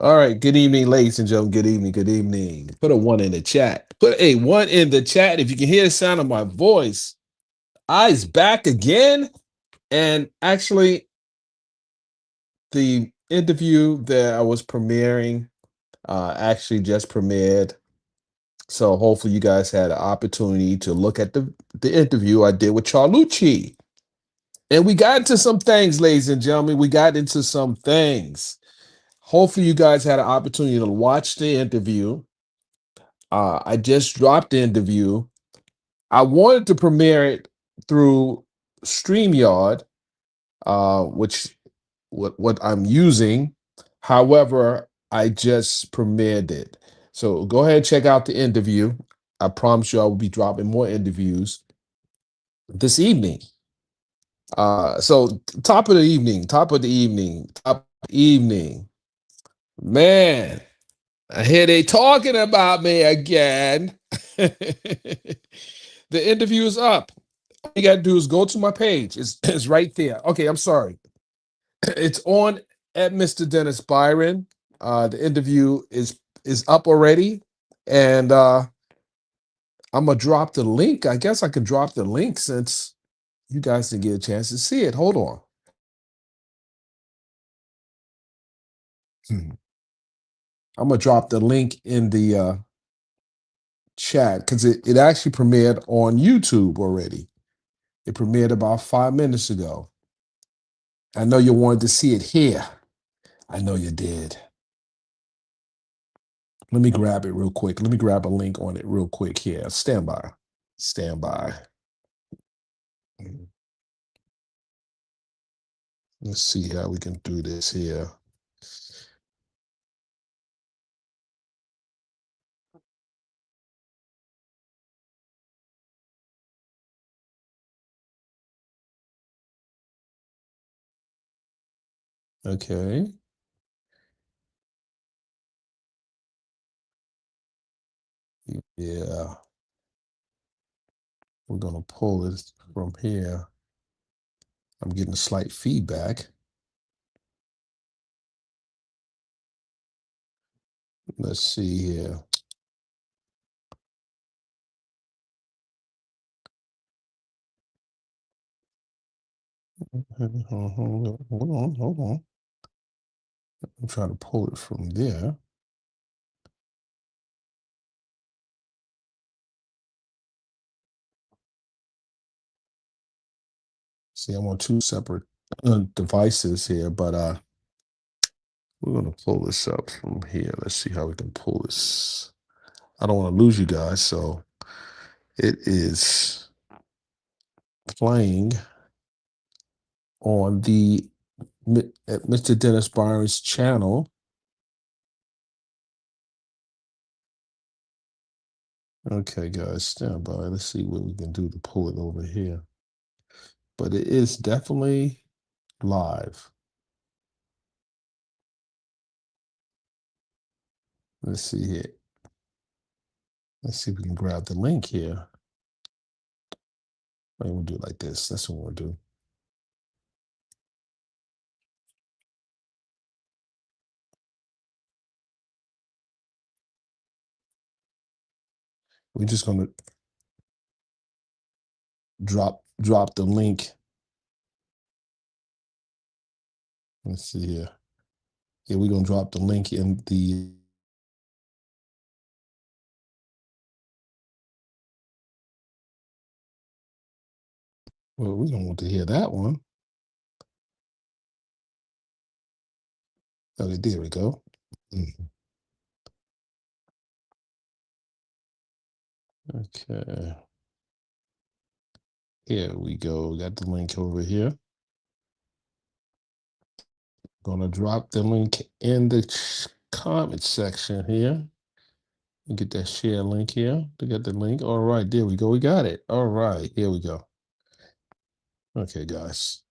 All right. Good evening, ladies and gentlemen. Good evening. Good evening. Put a one in the chat. Put a one in the chat if you can hear the sound of my voice. I's back again. And actually, the interview that I was premiering actually just premiered. So hopefully you guys had an opportunity to look at the interview I did with Charlucci. And we got into some things, ladies and gentlemen. We got into some things. Hopefully you guys had an opportunity to watch the interview. I just dropped the interview. I wanted to premiere it through StreamYard, which what I'm using. However, I just premiered it. So go ahead and check out the interview. I promise you I will be dropping more interviews this evening. So top of the evening, top of the evening. Man, I hear they talking about me again. The interview is up. All you gotta do is go to my page. It's right there. Okay, I'm sorry. It's on at Mr. Dennis Byron. The interview is up already, and I'm gonna drop the link. I guess I could drop the link since you guys didn't get a chance to see it. Hold on. Hmm. I'm gonna drop the link in the chat because it actually premiered on YouTube already. It premiered about 5 minutes ago. I know you wanted to see it here. I know you did. Let me grab it real quick. Let me grab a link on it real quick here. Stand by. Stand by. Mm. Let's see how we can do this here. Okay. Yeah. We're going to pull this from here. I'm getting a slight feedback. Let's see here. Hold on, hold on. I'm trying to pull it from there. See, I'm on two separate devices here, but we're going to pull this up from here. Let's see how we can pull this. I don't want to lose you guys, so it is playing on the at Mr. Dennis Byron's channel. Okay, guys, stand by. Let's see what we can do to pull it over here. But it is definitely live. Let's see here. Let's see if we can grab the link here. We'll do it like this. That's what we'll do. We're just gonna drop the link. Let's see here. Yeah, we're gonna drop the link in the well, we don't want to hear that one. Okay, there we go. Mhm. Okay. Here we go. We got the link over here. Gonna drop the link in the comment section here. You get that share link here. To get the link. All right, there we go. We got it. All right, here we go. Okay, guys.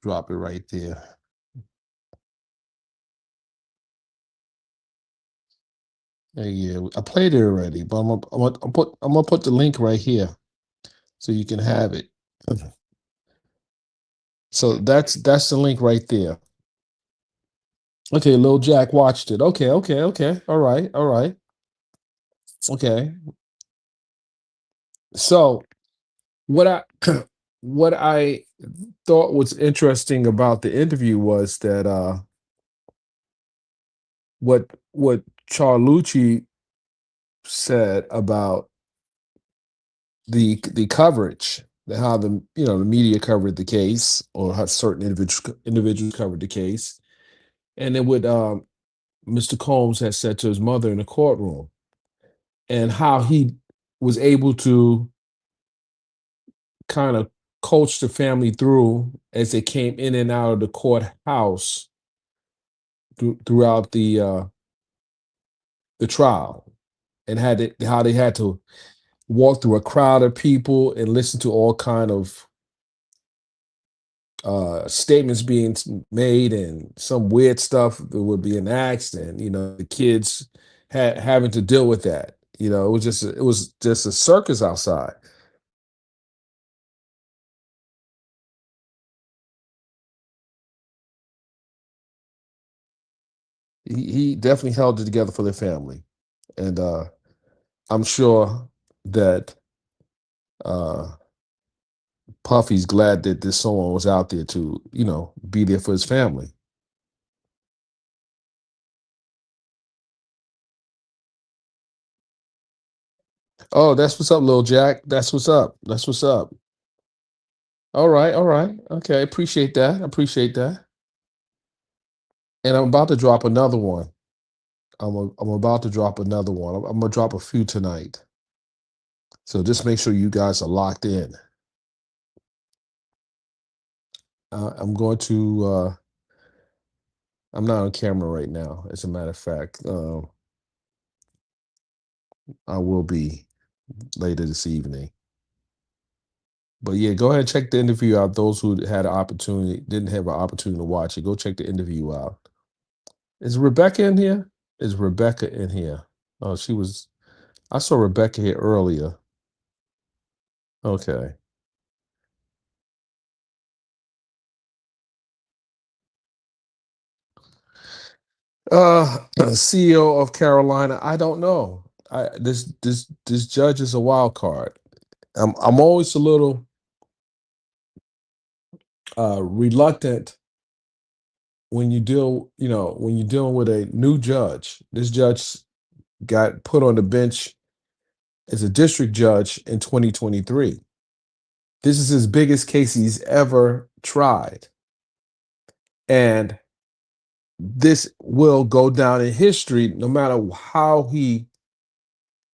Drop it right there. Yeah, I played it already, but I'm gonna put the link right here so you can have it. So that's the link right there. Okay, Lil Jack watched it. Okay, okay, okay. All right, all right. Okay. So what I what I thought was interesting about the interview was that what Charlucci said about the coverage, how the the media covered the case, or how certain individuals covered the case, and then what Mr. Combs had said to his mother in the courtroom, and how he was able to kind of coach the family through as they came in and out of the courthouse throughout the trial, and how they had to walk through a crowd of people and listen to all kind of statements being made, and some weird stuff that would be asked, and the kids having to deal with that. It was just a circus outside. He definitely held it together for the family, and I'm sure that uh, Puffy's glad that this someone was out there to be there for his family. Oh, that's what's up, Lil Jack. That's what's up. That's what's up. All right, all right. Okay, appreciate that. Appreciate that. And I'm about to drop another one. I'm about to drop another one. I'm gonna drop a few tonight. So just make sure you guys are locked in. I'm going to. I'm not on camera right now. As a matter of fact, I will be later this evening. But yeah, go ahead and check the interview out. Those who had an opportunity didn't have an opportunity to watch it, go check the interview out. Is Rebecca in here? Is Rebecca in here? Oh, she was. I saw Rebecca here earlier. Okay. CEO of Carolina. I don't know. This judge is a wild card. I'm always a little reluctant when when you're dealing with a new judge. This judge got put on the bench as a district judge in 2023. This is his biggest case he's ever tried. And this will go down in history no matter how he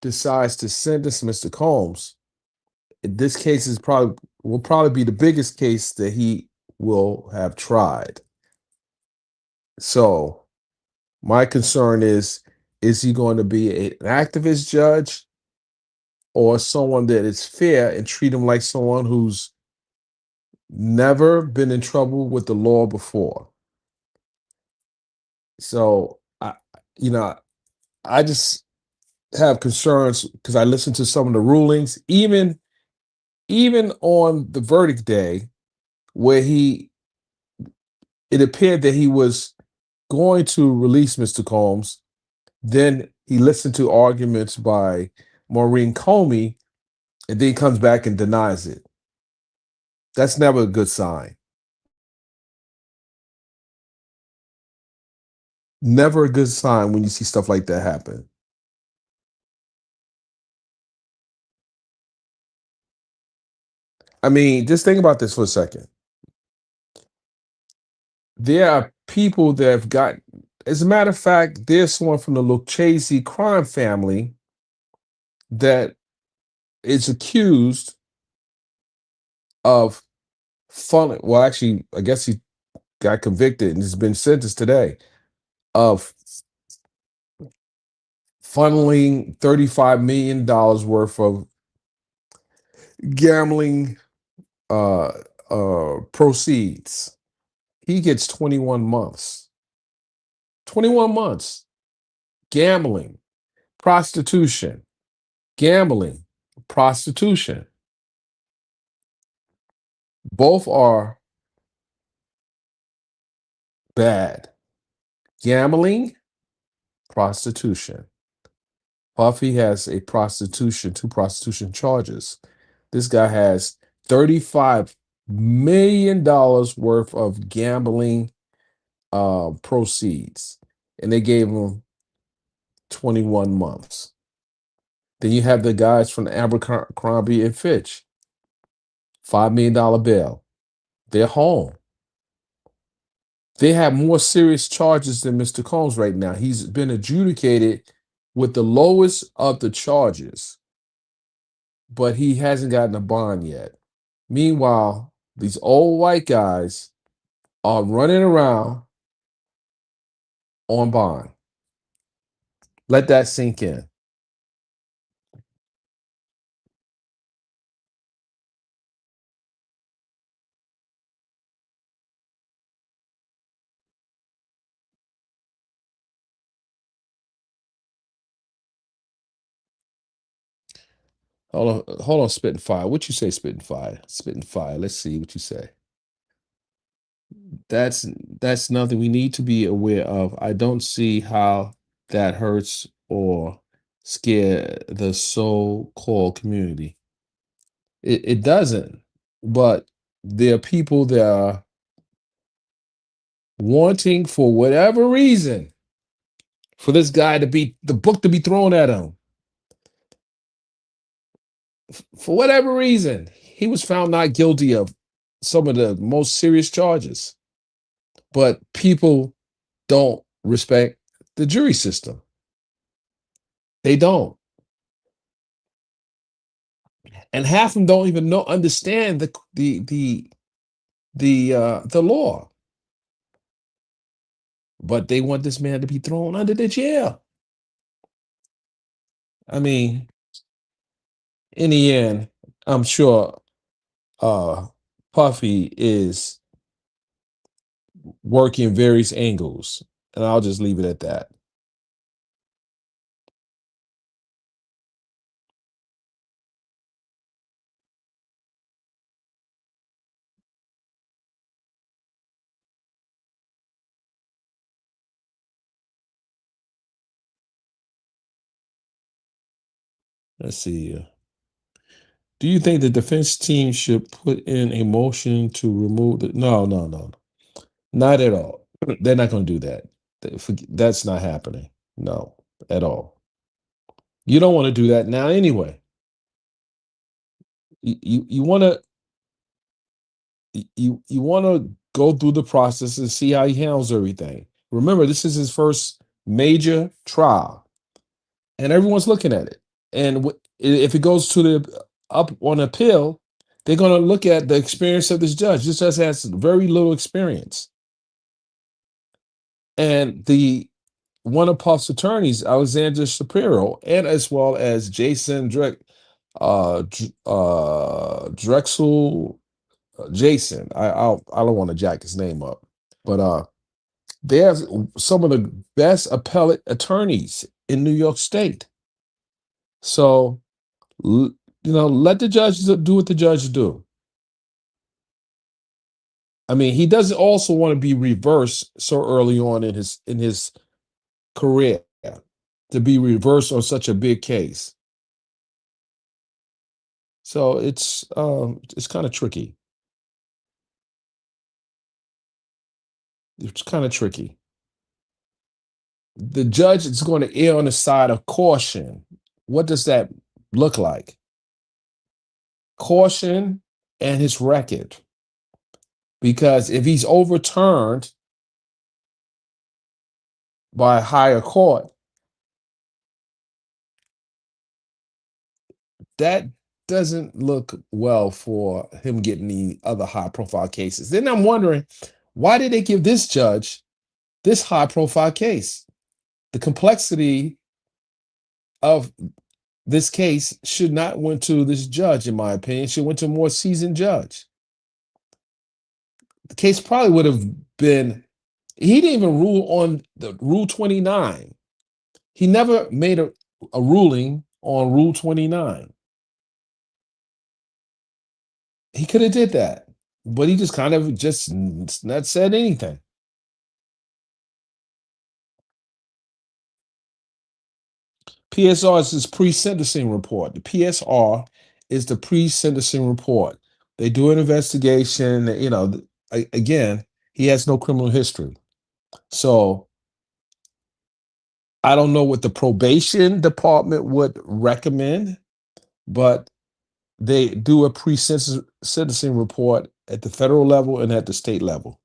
decides to sentence Mr. Combs. This case is probably will probably be the biggest case that he will have tried. So my concern is he going to be an activist judge, or someone that is fair and treat him like someone who's never been in trouble with the law before? So you know, I just have concerns because I listened to some of the rulings, even on the verdict day, where it appeared that he was going to release Mr. Combs. Then he listened to arguments by Maureen Comey, and then he comes back and denies it. That's never a good sign. Never a good sign when you see stuff like that happen. I mean, just think about this for a second. There are people that have got, as a matter of fact, there's someone from the Lucchese crime family that is accused of well, actually, I guess he got convicted and has been sentenced today of funneling $35 million worth of gambling uh proceeds. He gets 21 months. 21 months. Gambling, prostitution, gambling, prostitution. Both are bad. Gambling, prostitution. Puffy has two prostitution charges. This guy has $35 million worth of gambling proceeds, and they gave him 21 months. Then you have the guys from Abercrombie and Fitch, $5 million bail. They're home. They have more serious charges than Mr. Combs right now. He's been adjudicated with the lowest of the charges, but he hasn't gotten a bond yet. Meanwhile, these old white guys are running around on bond. Let that sink in. Hold on, spitting fire. What you say, spitting fire? Spitting fire. Let's see what you say. That's that's nothing we need to be aware of. I don't see how that hurts or scare the so-called community. It doesn't. But there are people that are wanting, for whatever reason, for this guy to be the book to be thrown at him. For whatever reason, he was found not guilty of some of the most serious charges. But people don't respect the jury system. They don't. And half of them don't even understand the law. But they want this man to be thrown under the jail. I mean, in the end, I'm sure Puffy is working various angles, and I'll just leave it at that. Let's see. Do you think the defense team should put in a motion to remove the? No, no, no, not at all. They're not going to do that. That's not happening. No, at all. You don't want to do that now anyway. You want to you want to go through the process and see how he handles everything. Remember, this is his first major trial, and everyone's looking at it. And if it goes to the up on appeal, they're going to look at the experience of this judge. This judge has very little experience, and the one of Puff's attorneys, Alexander Shapiro, and as well as Jason Drexel, Jason. I don't want to jack his name up, but they have some of the best appellate attorneys in New York State. So let the judges do what the judges do. I mean, he doesn't also want to be reversed so early on in his career, to be reversed on such a big case. So it's kind of tricky. It's kind of tricky. The judge is going to err on the side of caution. What does that look like? Caution and his record. Because if he's overturned by a higher court, that doesn't look well for him getting the other high profile cases. Then I'm wondering, why did they give this judge this high profile case? The complexity of this case should not went to this judge, in my opinion. It should went to a more seasoned judge. The case probably would have been, he didn't even rule on the Rule 29. He never made a ruling on Rule 29. He could have did that, but he just kind of just not said anything. PSR is his pre-sentencing report. The PSR is the pre-sentencing report. They do an investigation. Again, he has no criminal history. So I don't know what the probation department would recommend, but they do a pre-sentencing report at the federal level and at the state level.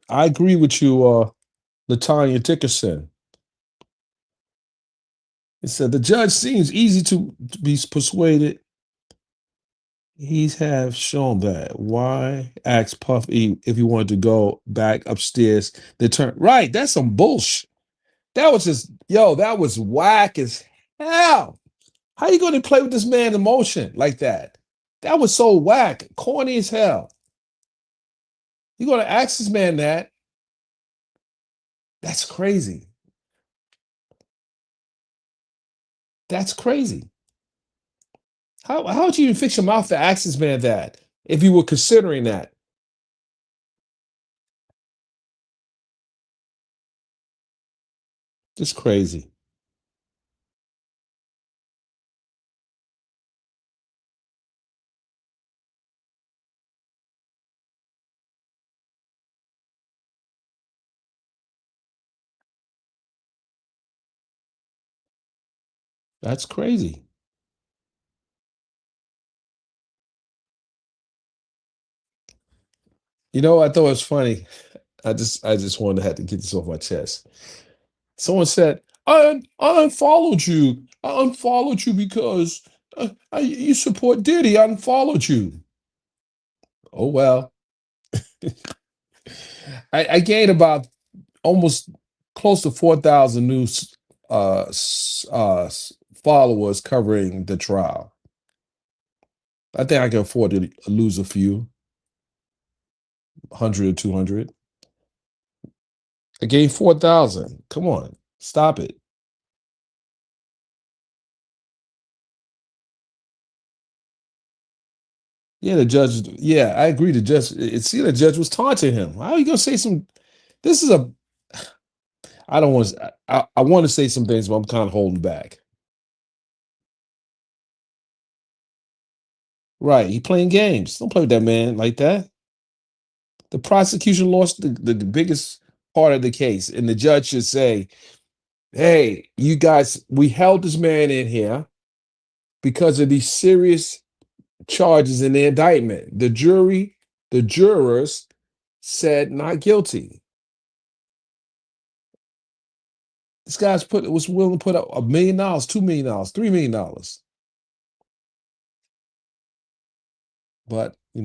I agree with you, Latanya Dickerson. It said the judge seems easy to be persuaded. He's have shown that. Why ask Puffy if he wanted to go back upstairs? The turn right. That's some bullshit. That was just that was whack as hell. How you going to play with this man's emotion like that? That was so whack, corny as hell. You're going to ask this man that? That's crazy. That's crazy. How would you even fix your mouth to ask this man that if you were considering that? Just crazy. That's crazy. I thought it was funny. I just wanted to have to get this off my chest. Someone said, I unfollowed you. I unfollowed you because you support Diddy. I unfollowed you. Oh well. I gained about almost close to 4,000 new followers covering the trial. I think I can afford to lose a few, 100 or 200. I gained 4,000. Come on, stop it. Yeah, the judge. Yeah, I agree. The judge. The judge was taunting him. How are you gonna say some? This is a. I don't want to. I want to say some things, but I'm kind of holding back. Right, he playing games. Don't play with that man like that. The prosecution lost the biggest part of the case, and the judge should say, "Hey, you guys, we held this man in here because of these serious charges in the indictment. The jurors said not guilty. This guy's was willing to put up $1 million, $2 million, $3 million. But I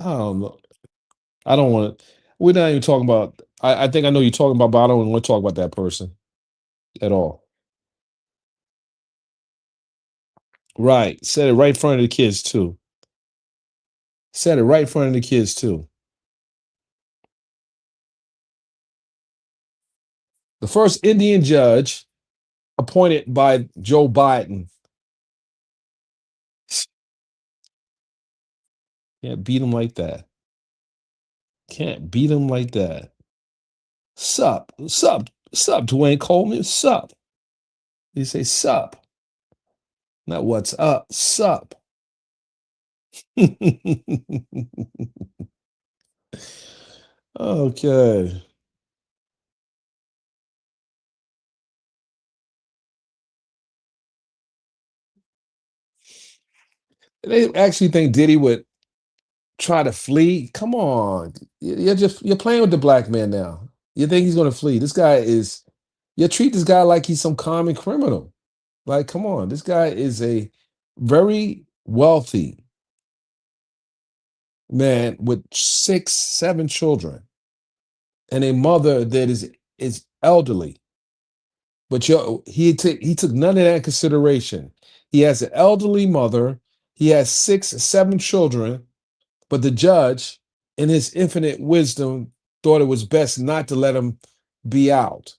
don't know. I don't want to. We're not even talking about. I think I know you're talking about, but I don't want to talk about that person at all. Right. Said it right in front of the kids too. Said it right in front of the kids too. The first Indian judge appointed by Joe Biden. Can't beat him like that. Can't beat him like that. Sup, sup, sup, Dwayne Coleman, sup. You say sup, not what's up, sup. Okay. They actually think Diddy would try to flee. Come on. You're playing with the black man now. You think he's gonna flee. This guy is you treat this guy like he's some common criminal. Like, come on. This guy is a very wealthy man with 6, 7 children and a mother that is elderly. But he took none of that in consideration. He has an elderly mother. He has 6, 7 children. But the judge, in his infinite wisdom, thought it was best not to let him be out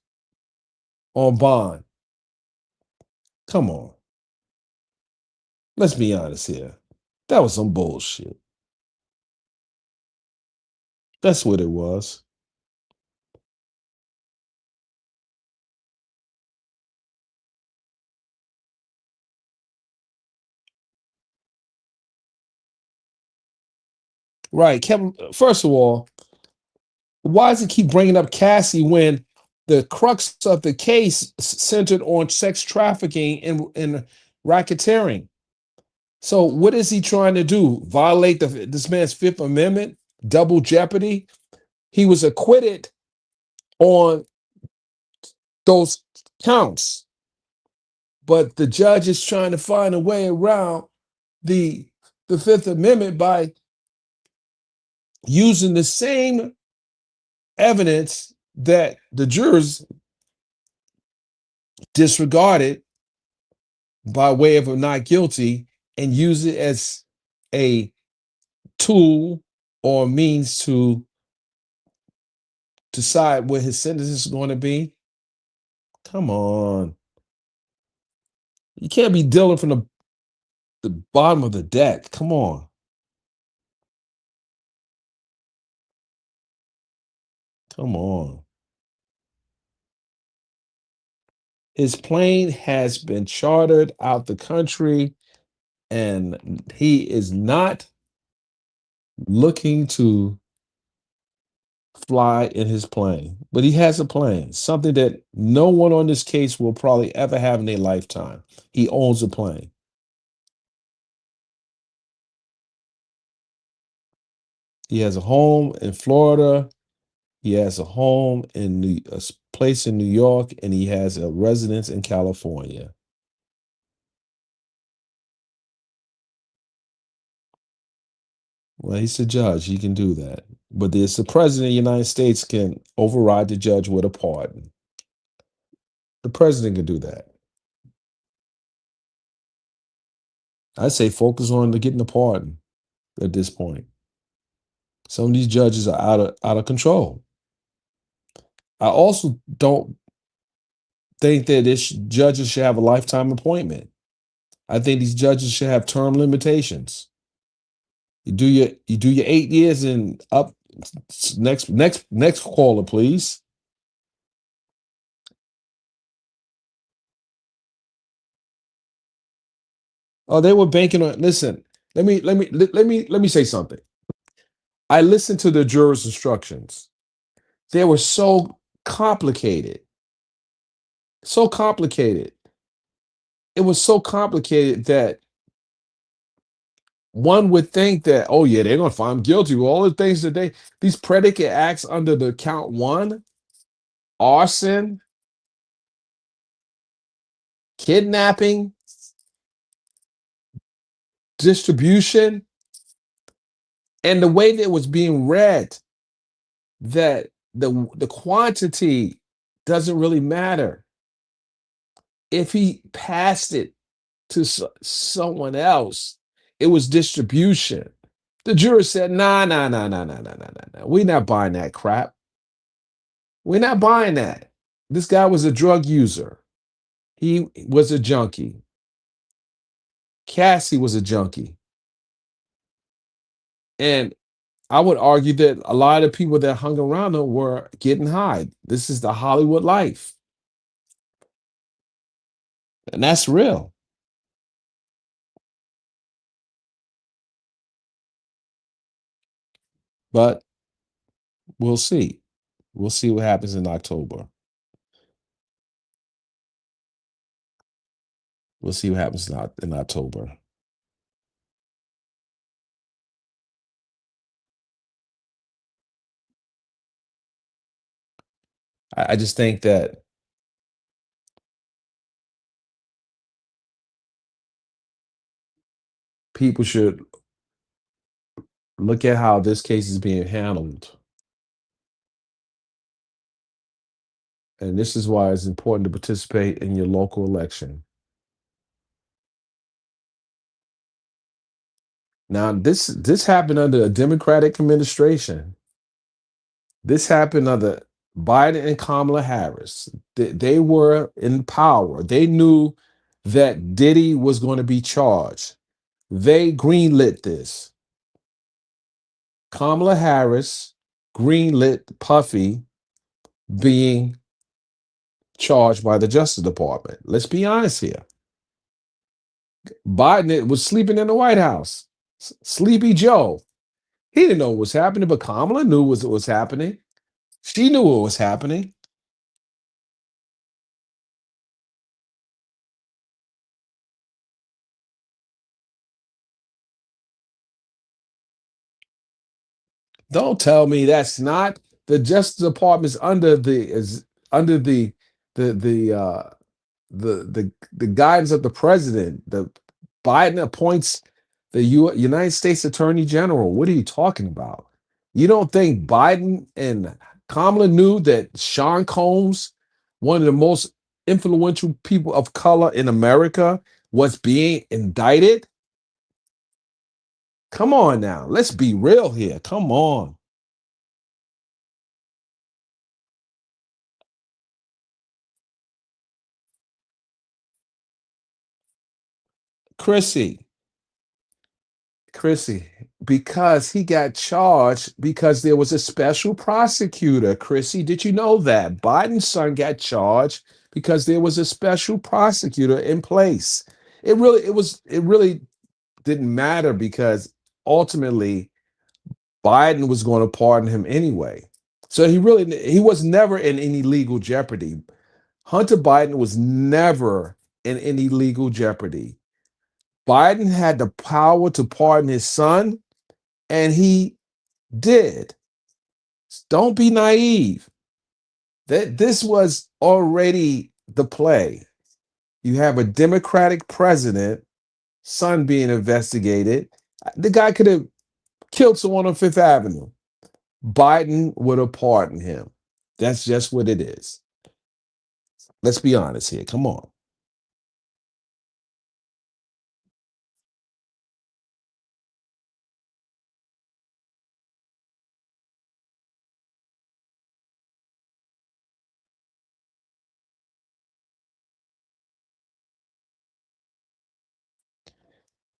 on bond. Come on. Let's be honest here. That was some bullshit. That's what it was. Right. Kevin, first of all, why does it keep bringing up Cassie when the crux of the case centered on sex trafficking and racketeering? So what is he trying to do? Violate this man's Fifth Amendment? Double jeopardy? He was acquitted on those counts, but the judge is trying to find a way around the the Fifth Amendment by using the same evidence that the jurors disregarded by way of a not guilty and use it as a tool or means to decide what his sentence is going to be. Come on. You can't be dealing from the bottom of the deck. Come on. Come on. His plane has been chartered out the country, and he is not looking to fly in his plane. But he has a plane, something that no one on this case will probably ever have in their lifetime. He owns a plane. He has a home in Florida. He has a home in a place in New York, and he has a residence in California. Well, he's a judge. He can do that. But it's the president of the United States can override the judge with a pardon. The president can do that. I say focus on getting the pardon at this point. Some of these judges are out of control. I also don't think that judges should have a lifetime appointment. I think these judges should have term limitations. You do your 8 years and up. Next caller, please. Oh, they were banking on. Listen, let me say something. I listened to the jurors' instructions. They were so complicated, so complicated. It was so complicated that one would think that, oh yeah, they're gonna find him guilty with all the things that these predicate acts under the count one, arson, kidnapping, distribution, and the way that it was being read, that the quantity doesn't really matter. If he passed it to someone else, it was distribution. The juror said, nah, nah, nah, nah, nah, nah, nah, nah, nah. We're not buying that crap. We're not buying that. This guy was a drug user. He was a junkie. Cassie was a junkie. And I would argue that a lot of people that hung around him were getting high. This is the Hollywood life. And that's real. But we'll see. We'll see what happens in October. We'll see what happens in October. I just think that people should look at how this case is being handled. And this is why it's important to participate in your local election. Now, this happened under a Democratic administration. This happened under Biden and Kamala Harris. They were in power. They knew that Diddy was going to be charged. They greenlit this. Kamala Harris greenlit Puffy being charged by the Justice Department. Let's be honest here. Biden was sleeping in the White House. Sleepy Joe. He didn't know what was happening, but Kamala knew what was happening. She knew what was happening. Don't tell me that's not the Justice Department's under the is under the the uh the guidance of the president. The Biden appoints the United States Attorney General. What are you talking about? You don't think Biden and Kamala knew that Sean Combs, one of the most influential people of color in America, was being indicted? Come on now. Let's be real here. Come on. Chrissy, Chrissy, because he got charged because there was a special prosecutor. Chrissy, did you know that? Biden's son got charged because there was a special prosecutor in place. It really didn't matter because ultimately Biden was going to pardon him anyway. So he was never in any legal jeopardy. Hunter Biden was never in any legal jeopardy. Biden had the power to pardon his son, and he did. Don't be naive. That this was already the play. You have a Democratic president, son being investigated. The guy could have killed someone on Fifth Avenue. Biden would have pardoned him. That's just what it is. Let's be honest here. Come on.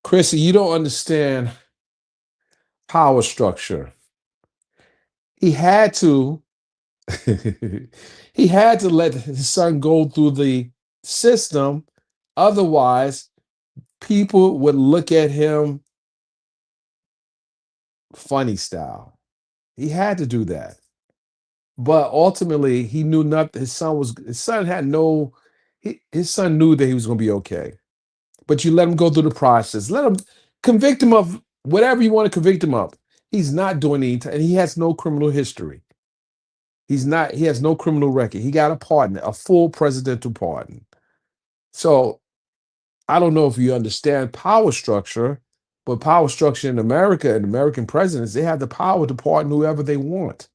Chrissy, you don't understand power structure. He had to he had to let his son go through the system. Otherwise, people would look at him funny style. He had to do that. But ultimately, he knew nothing. His son had no, his son knew that he was going to be okay. But you let him go through the process. Let him convict him of whatever you want to convict him of. He's not doing anything, and he has no criminal history. He has no criminal record. He got a pardon, a full presidential pardon. So I don't know if you understand power structure, but power structure in America and American presidents, they have the power to pardon whoever they want.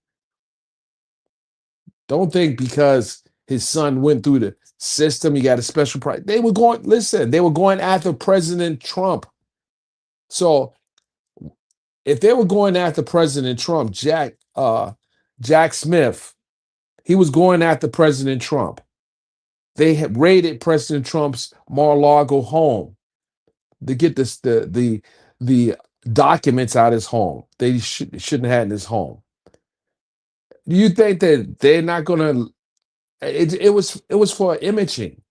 Don't think because his son went through the system, he got a special price. They were going after President Trump. So if they were going after President Trump, Jack Smith, he was going after President Trump. They had raided President Trump's Mar-a-Lago home to get the documents out of his home. They shouldn't have had in his home. Do you think that they're not gonna it was for imaging.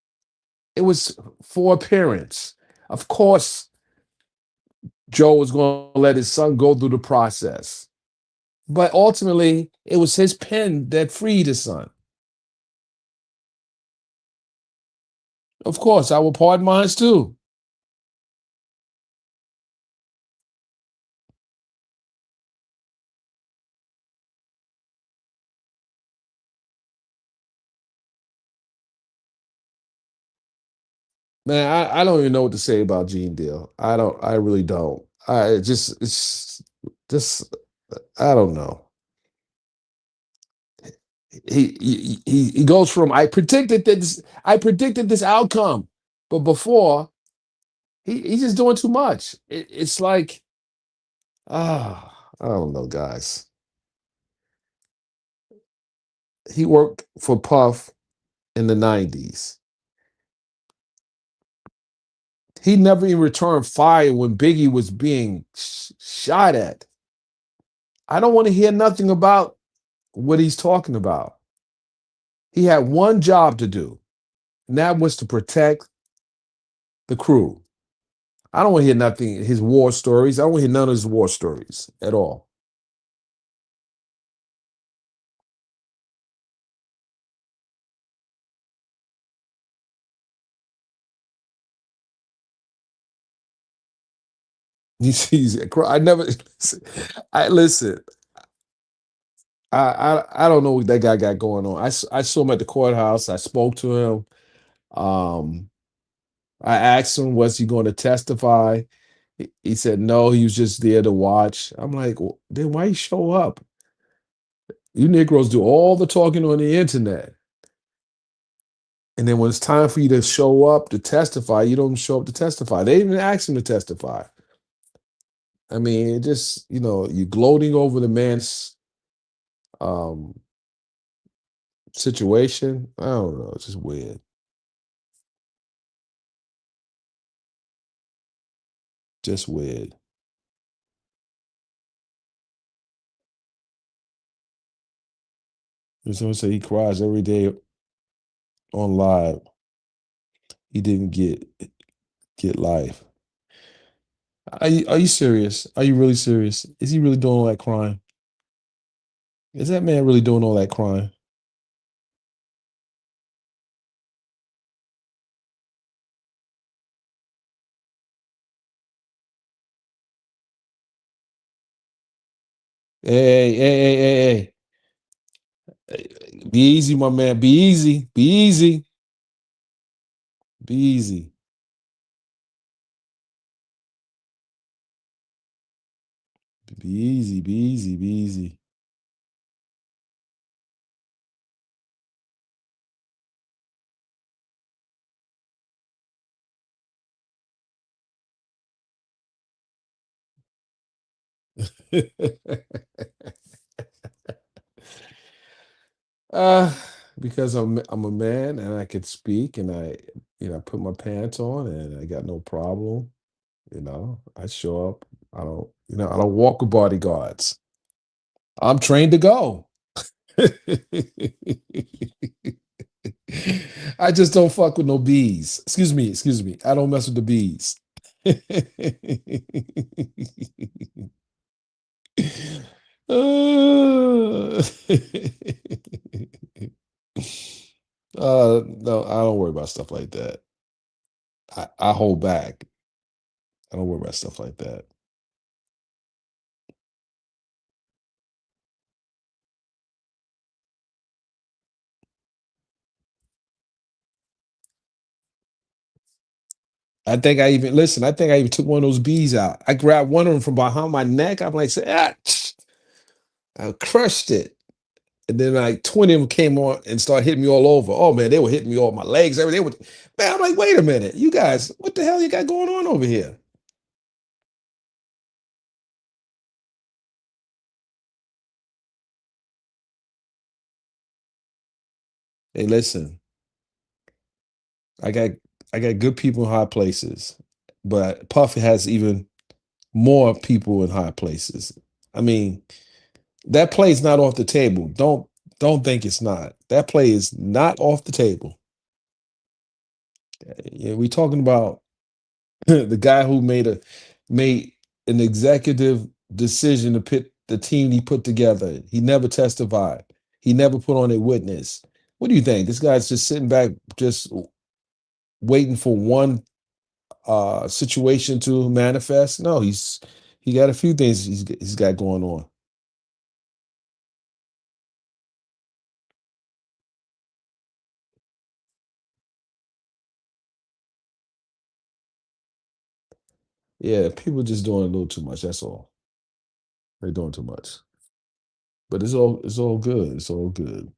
It was for appearance. Of course, Joe was going to let his son go through the process. But ultimately, it was his pen that freed his son. Of course, I will pardon mine too. Man, I don't even know what to say about Gene Deal. I really don't. It's just I don't know. He goes from I predicted this outcome, but before he's just doing too much. It's like I don't know, guys. He worked for Puff in the 90s. He never even returned fire when Biggie was being shot at. I don't want to hear nothing about what he's talking about. He had one job to do, and that was to protect the crew. I don't want to hear nothing, his war stories. I don't want to hear none of his war stories at all. He sees it. I never, I listen. I don't know what that guy got going on. I saw him at the courthouse. I spoke to him. Um, I asked him, was he going to testify? He said no. He was just there to watch. I'm like, "Well, then why you show up? You Negroes do all the talking on the internet, and then when it's time for you to show up to testify, you don't show up to testify. They didn't even ask him to testify. I mean, it just you gloating over the man's um, situation. I don't know. It's just weird. Just weird. And someone say he cries every day on live. He didn't get life. Are you serious? Are you really serious? Is he really doing all that crime? Is that man really doing all that crime? Hey, hey, hey, hey, hey. Be easy, my man. Be easy. Be easy. Be easy. Be easy. Be easy. Be easy. uh, because I'm a man and I can speak and I put my pants on and I got no problem. I show up. I don't walk with bodyguards. I'm trained to go. I just don't fuck with no bees. Excuse me, excuse me. I don't mess with the bees. Uh, no, I don't worry about stuff like that. I hold back. I don't worry about stuff like that. I think I even listen. I think I even took one of those bees out. I grabbed one of them from behind my neck. I'm like, I crushed it. And then like 20 of them came on and started hitting me all over. Oh man, they were hitting me all my legs, everything. Man, I'm like, wait a minute, you guys, what the hell you got going on over here? Hey, listen, I got I got good people in high places, but Puff has even more people in high places. I mean, that play is not off the table. Don't think it's not. That play is not off the table. Yeah, we talking about the guy who made an executive decision to put the team he put together. He never testified. He never put on a witness. What do you think? This guy's just sitting back, just waiting for one situation to manifest? No, he got a few things he's got going on. Yeah, people just doing a little too much. That's all. They're doing too much. But it's all good. It's all good.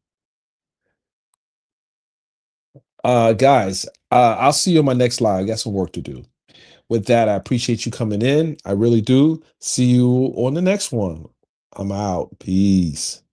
Guys, I'll see you on my next live. I got some work to do. With that, I appreciate you coming in. I really do. See you on the next one. I'm out. Peace.